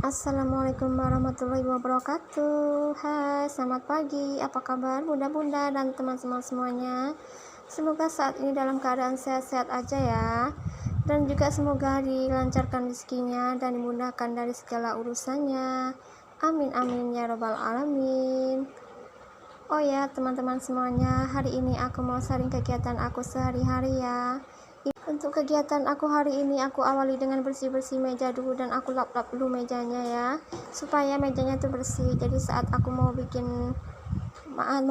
Assalamualaikum warahmatullahi wabarakatuh. Hai, selamat pagi. Apa kabar bunda-bunda dan teman-teman semuanya? Semoga saat ini dalam keadaan sehat-sehat aja ya. Dan juga semoga dilancarkan rezekinya dan dimudahkan dari segala urusannya. Amin amin ya robbal alamin. Oh ya, teman-teman semuanya, hari ini aku mau sharing kegiatan aku sehari-hari ya. Untuk kegiatan aku hari ini, aku awali dengan bersih-bersih meja dulu dan aku lap-lap dulu mejanya ya, supaya mejanya tuh bersih. Jadi saat aku mau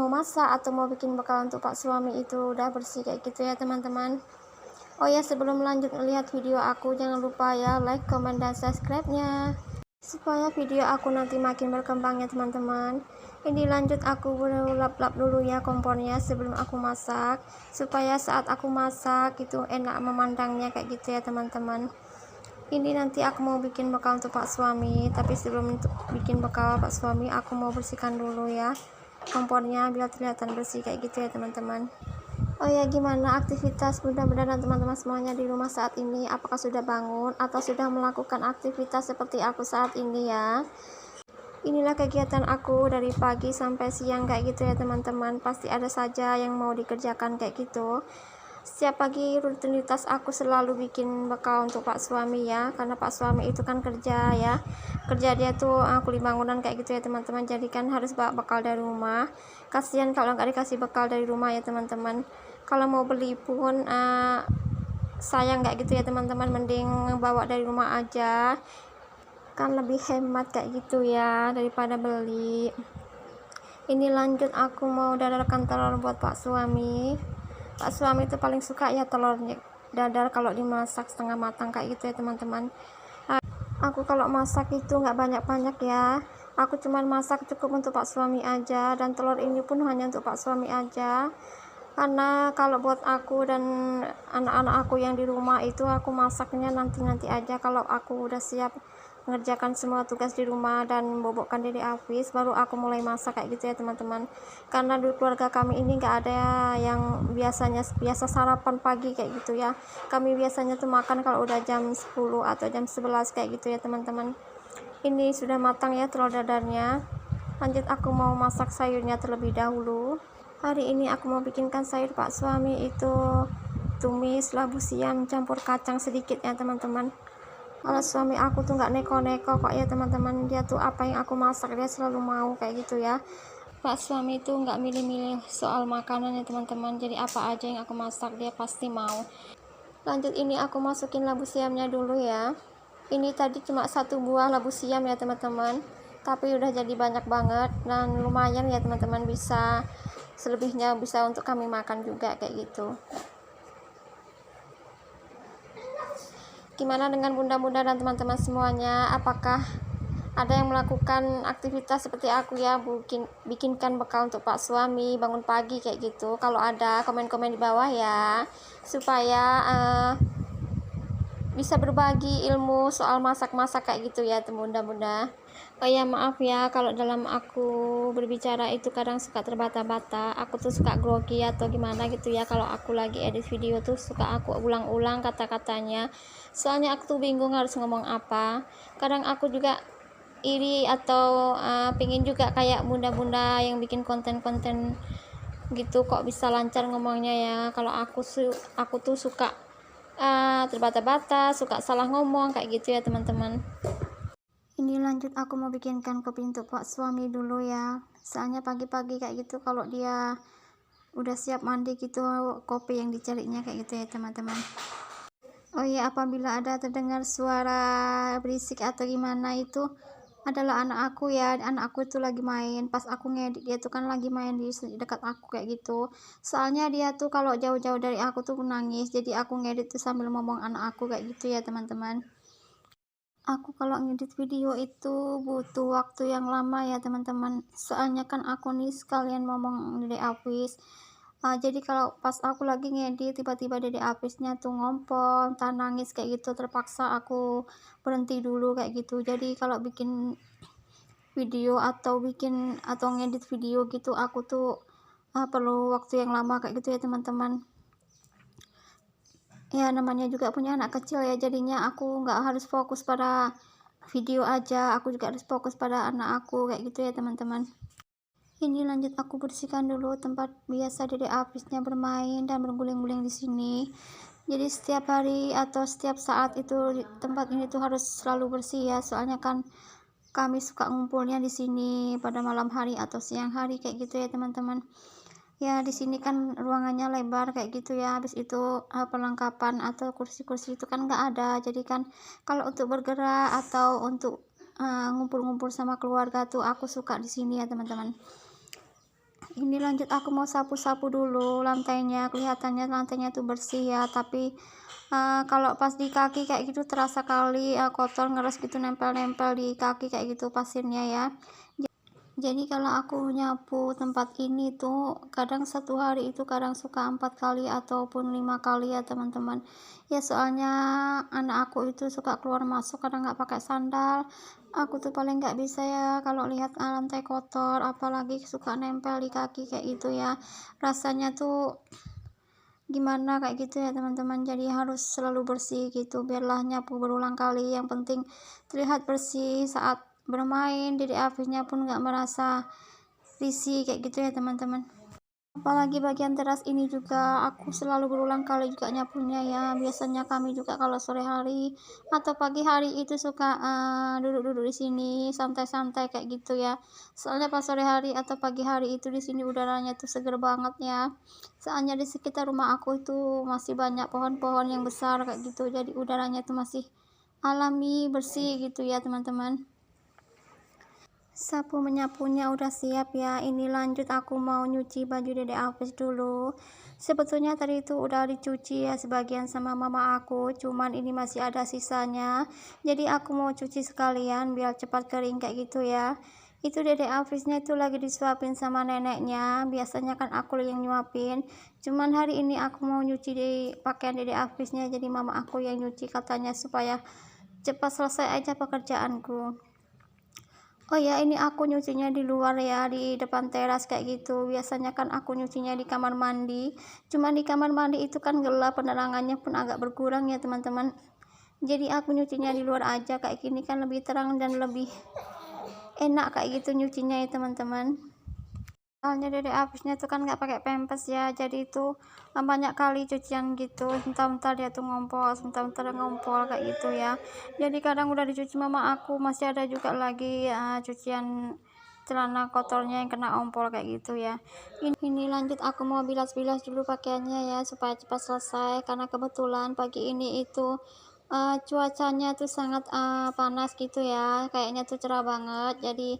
masak atau mau bikin bekal untuk pak suami itu udah bersih kayak gitu ya teman-teman. Oh ya, sebelum lanjut melihat video aku, jangan lupa ya like, comment, dan subscribe-nya supaya video aku nanti makin berkembang ya teman-teman. Ini lanjut aku lap-lap dulu ya kompornya sebelum aku masak, supaya saat aku masak itu enak memandangnya kayak gitu ya teman-teman. Ini nanti aku mau bikin bekal untuk pak suami, tapi sebelum bikin bekal pak suami aku mau bersihkan dulu ya kompornya biar kelihatan bersih kayak gitu ya teman-teman. Oh ya, gimana aktivitas bunda-bunda dan teman-teman semuanya di rumah saat ini? Apakah sudah bangun atau sudah melakukan aktivitas seperti aku saat ini ya? Inilah kegiatan aku dari pagi sampai siang kayak gitu ya teman-teman. Pasti ada saja yang mau dikerjakan kayak gitu. Setiap pagi rutinitas aku selalu bikin bekal untuk pak suami ya, karena pak suami itu kan kerja ya, kerja dia tuh kuli bangunan kayak gitu ya teman-teman. Jadi kan harus bawa bekal dari rumah. Kasihan kalau nggak dikasih bekal dari rumah ya teman-teman. Kalau mau beli pun sayang nggak gitu ya teman-teman, mending bawa dari rumah aja kan lebih hemat kayak gitu ya daripada beli. Ini lanjut aku mau dadarkan telur buat pak suami. Pak suami itu paling suka ya telurnya dadar kalau dimasak setengah matang kayak gitu ya teman-teman. Aku kalau masak itu nggak banyak-banyak ya, aku cuman masak cukup untuk pak suami aja, dan telur ini pun hanya untuk pak suami aja, karena kalau buat aku dan anak-anak aku yang di rumah itu aku masaknya nanti-nanti aja. Kalau aku udah siap mengerjakan semua tugas di rumah dan bobokkan diri habis, baru aku mulai masak kayak gitu ya teman-teman. Karena di keluarga kami ini nggak ada yang biasa sarapan pagi kayak gitu ya. Kami biasanya tuh makan kalau udah jam 10 atau jam 11 kayak gitu ya teman-teman. Ini sudah matang ya telur dadarnya. Lanjut aku mau masak sayurnya terlebih dahulu. Hari ini aku mau bikinkan sayur pak suami itu tumis labu siam campur kacang sedikit ya teman-teman. Kalau suami aku tuh nggak neko-neko kok ya teman-teman, dia tuh apa yang aku masak dia selalu mau kayak gitu ya. Pak suami itu nggak milih-milih soal makanan ya teman-teman, jadi apa aja yang aku masak dia pasti mau. Lanjut ini aku masukin labu siamnya dulu ya. Ini tadi cuma satu buah labu siam ya teman-teman, tapi udah jadi banyak banget dan lumayan ya teman-teman, bisa selebihnya bisa untuk kami makan juga kayak gitu. Gimana dengan bunda-bunda dan teman-teman semuanya? Apakah ada yang melakukan aktivitas seperti aku ya, bikinkan bekal untuk pak suami bangun pagi kayak gitu? Kalau ada, komen-komen di bawah ya, supaya bisa berbagi ilmu soal masak-masak kayak gitu ya bunda-bunda. Oh ya, maaf ya kalau dalam aku berbicara itu kadang suka terbata-bata, aku tuh suka grogi atau gimana gitu ya. Kalau aku lagi edit video tuh suka aku ulang-ulang kata-katanya, soalnya aku tuh bingung harus ngomong apa. Kadang aku juga iri atau pengen juga kayak bunda-bunda yang bikin konten-konten gitu, kok bisa lancar ngomongnya ya. Kalau aku tuh suka terbata-bata, suka salah ngomong kayak gitu ya teman-teman. Ini lanjut aku mau bikinkan kopi untuk pak suami dulu ya, soalnya pagi-pagi kayak gitu kalau dia udah siap mandi gitu kopi yang dicarinya kayak gitu ya teman-teman. Oh iya, apabila ada terdengar suara berisik atau gimana, itu adalah anak aku ya. Anak aku itu lagi main pas aku ngedit, dia tuh kan lagi main di dekat aku kayak gitu. Soalnya dia tuh kalau jauh-jauh dari aku tuh nangis, jadi aku ngedit tuh sambil ngomong anak aku kayak gitu ya teman-teman. Aku kalau ngedit video itu butuh waktu yang lama ya teman-teman, soalnya kan aku nih sekalian ngomong dari habis. Jadi kalau pas aku lagi ngedit tiba-tiba dede habisnya tuh ngompol entah nangis kayak gitu, terpaksa aku berhenti dulu kayak gitu. Jadi kalau bikin video atau ngedit video gitu, aku tuh perlu waktu yang lama kayak gitu ya teman-teman. Ya namanya juga punya anak kecil ya, jadinya aku nggak harus fokus pada video aja, aku juga harus fokus pada anak aku kayak gitu ya teman-teman. Ini lanjut aku bersihkan dulu tempat biasa Dede Afisnya bermain dan berguling-guling di sini. Jadi setiap hari atau setiap saat itu tempat ini tuh harus selalu bersih ya, soalnya kan kami suka ngumpulnya di sini pada malam hari atau siang hari kayak gitu ya teman-teman. Ya di sini kan ruangannya lebar kayak gitu ya, habis itu perlengkapan atau kursi-kursi itu kan nggak ada, jadi kan kalau untuk bergerak atau untuk ngumpul-ngumpul sama keluarga tuh aku suka di sini ya teman-teman. Ini lanjut aku mau sapu-sapu dulu lantainya, kelihatannya lantainya tuh bersih ya, tapi kalau pas di kaki kayak gitu terasa kali kotor ngeres gitu, nempel-nempel di kaki kayak gitu pasirnya ya. Jadi kalau aku nyapu tempat ini tuh kadang satu hari itu kadang suka 4 kali ataupun 5 kali ya teman-teman. Ya soalnya anak aku itu suka keluar masuk kadang nggak pakai sandal. Aku tuh paling nggak bisa ya kalau lihat lantai kotor, apalagi suka nempel di kaki kayak gitu ya. Rasanya tuh gimana kayak gitu ya teman-teman. Jadi harus selalu bersih gitu, biarlah nyapu berulang kali, yang penting terlihat bersih saat bermain. Dede Afisnya pun nggak merasa risih kayak gitu ya teman-teman. Apalagi bagian teras ini juga aku selalu berulang kali juga nyapunya ya. Biasanya kami juga kalau sore hari atau pagi hari itu suka duduk-duduk di sini santai-santai kayak gitu ya. Soalnya pas sore hari atau pagi hari itu di sini udaranya tuh seger banget ya. Soalnya di sekitar rumah aku itu masih banyak pohon-pohon yang besar kayak gitu. Jadi udaranya tuh masih alami, bersih gitu ya teman-teman. Sapu menyapunya udah siap ya. Ini lanjut aku mau nyuci baju Dede Afis dulu. Sebetulnya tadi itu udah dicuci ya sebagian sama mama aku, cuman ini masih ada sisanya. Jadi aku mau cuci sekalian biar cepat kering kayak gitu ya. Itu Dede Afisnya itu lagi disuapin sama neneknya. Biasanya kan aku yang nyuapin. Cuman hari ini aku mau nyuci di pakaian Dede Afisnya, jadi mama aku yang nyuci katanya supaya cepat selesai aja pekerjaanku. Oh ya, ini aku nyucinya di luar ya, di depan teras kayak gitu. Biasanya kan aku nyucinya di kamar mandi. Cuman di kamar mandi itu kan gelap, penerangannya pun agak berkurang ya teman-teman. Jadi aku nyucinya di luar aja, kayak gini kan lebih terang dan lebih enak kayak gitu nyucinya ya teman-teman. Soalnya Dede Afisnya tuh kan nggak pakai pempes ya, jadi itu banyak kali cucian gitu, sebentar-bentar dia tuh ngompol, sebentar-bentar ngompol kayak gitu ya. Jadi kadang udah dicuci mama aku, masih ada juga lagi cucian celana kotornya yang kena ompol kayak gitu ya. Ini lanjut aku mau bilas-bilas dulu pakaiannya ya supaya cepat selesai, karena kebetulan pagi ini itu cuacanya tuh sangat panas gitu ya, kayaknya tuh cerah banget, jadi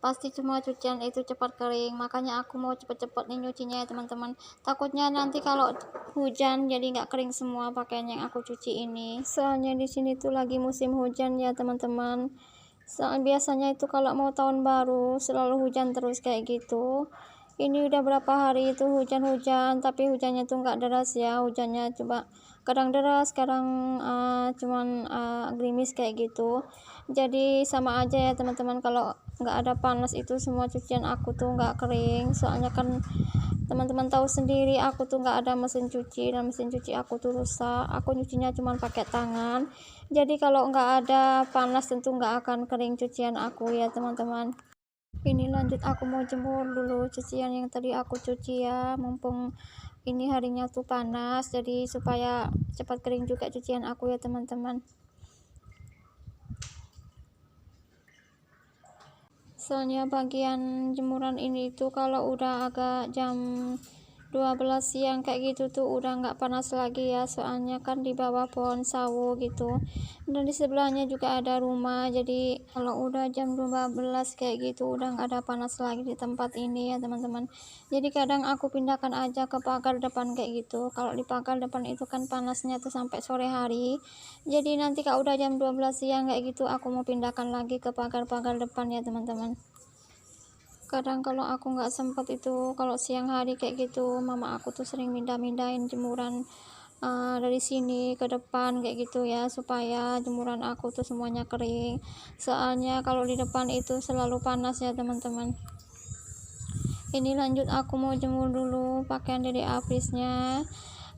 pasti semua cucian itu cepat kering, makanya aku mau cepet-cepet nih nyucinya ya teman-teman. Takutnya nanti kalau hujan jadi nggak kering semua pakaian yang aku cuci ini, soalnya di sini tuh lagi musim hujan ya teman-teman. Biasanya itu kalau mau tahun baru selalu hujan terus kayak gitu. Ini udah berapa hari itu hujan-hujan, tapi hujannya tuh nggak deras ya, hujannya coba kadang deras, kadang cuman gerimis kayak gitu. Jadi sama aja ya teman-teman, kalau nggak ada panas itu semua cucian aku tuh nggak kering. Soalnya kan teman-teman tahu sendiri aku tuh nggak ada mesin cuci, dan mesin cuci aku tuh rusak. Aku nyucinya cuma pakai tangan. Jadi kalau nggak ada panas tentu nggak akan kering cucian aku ya teman-teman. Ini lanjut aku mau jemur dulu cucian yang tadi aku cuci ya, mumpung ini harinya tuh panas, jadi supaya cepat kering juga cucian aku ya teman-teman. Soalnya bagian jemuran ini tuh kalau udah agak jam 12 siang kayak gitu tuh udah nggak panas lagi ya, soalnya kan di bawah pohon sawo gitu, dan di sebelahnya juga ada rumah. Jadi kalau udah jam 12 kayak gitu udah nggak ada panas lagi di tempat ini ya teman-teman. Jadi kadang aku pindahkan aja ke pagar depan kayak gitu. Kalau di pagar depan itu kan panasnya tuh sampai sore hari, jadi nanti kalau udah jam 12 siang kayak gitu aku mau pindahkan lagi ke pagar-pagar depan ya teman-teman. Kadang kalau aku nggak sempat itu kalau siang hari kayak gitu, mama aku tuh sering mindahin jemuran dari sini ke depan kayak gitu ya, supaya jemuran aku tuh semuanya kering. Soalnya kalau di depan itu selalu panas ya teman-teman. Ini lanjut aku mau jemur dulu pakaian Dede Afisnya.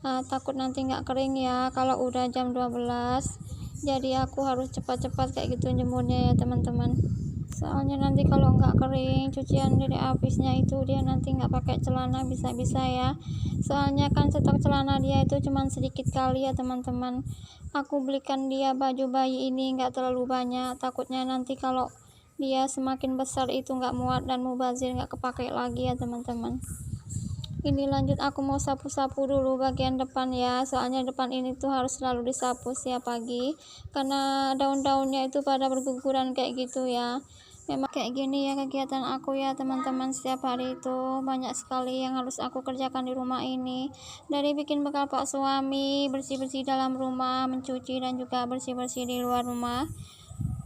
Takut nanti nggak kering ya kalau udah jam 12. Jadi aku harus cepat-cepat kayak gitu jemurnya ya teman-teman. Soalnya nanti kalau nggak kering cucian dari habisnya itu dia nanti nggak pakai celana bisa-bisa ya. Soalnya kan stok celana dia itu cuman sedikit kali ya teman-teman. Aku belikan dia baju bayi ini nggak terlalu banyak, takutnya nanti kalau dia semakin besar itu nggak muat dan mubazir, nggak kepake lagi ya teman-teman. Ini lanjut aku mau sapu-sapu dulu bagian depan ya, soalnya depan ini tuh harus selalu disapu setiap pagi karena daun-daunnya itu pada berguguran kayak gitu ya. Memang kayak gini ya kegiatan aku ya teman-teman, setiap hari itu banyak sekali yang harus aku kerjakan di rumah ini, dari bikin bekal pak suami, bersih-bersih dalam rumah, mencuci dan juga bersih-bersih di luar rumah,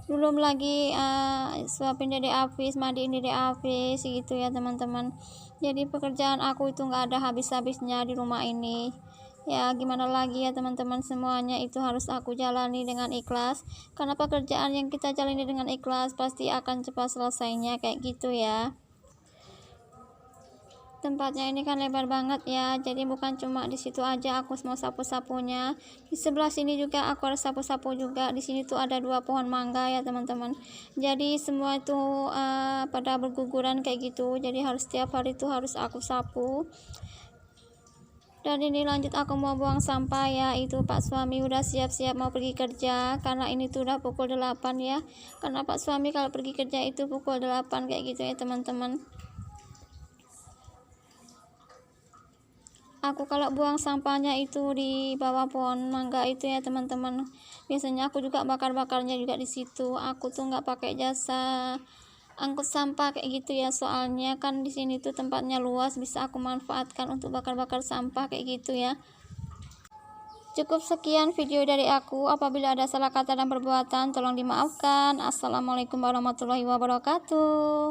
belum lagi suapin dede Hafiz, mandiin dede Hafiz gitu ya teman-teman. Jadi pekerjaan aku itu nggak ada habis-habisnya di rumah ini ya. Gimana lagi ya teman-teman, semuanya itu harus aku jalani dengan ikhlas karena pekerjaan yang kita jalani dengan ikhlas pasti akan cepat selesainya kayak gitu ya. Tempatnya ini kan lebar banget ya, jadi bukan cuma di situ aja aku mau sapu-sapunya, di sebelah sini juga aku harus sapu-sapu juga. Di sini tuh ada 2 pohon mangga ya teman-teman, jadi semua itu pada berguguran kayak gitu, jadi harus setiap hari itu harus aku sapu. Dan ini lanjut aku mau buang sampah ya, itu pak suami udah siap-siap mau pergi kerja karena ini tuh udah pukul 8 ya, karena pak suami kalau pergi kerja itu pukul 8 kayak gitu ya teman-teman. Aku kalau buang sampahnya itu di bawah pohon mangga itu ya teman-teman. Biasanya aku juga bakar-bakarnya juga di situ. Aku tuh nggak pakai jasa angkut sampah kayak gitu ya. Soalnya kan di sini tuh tempatnya luas, bisa aku manfaatkan untuk bakar-bakar sampah kayak gitu ya. Cukup sekian video dari aku. Apabila ada salah kata dan perbuatan tolong dimaafkan. Assalamualaikum warahmatullahi wabarakatuh.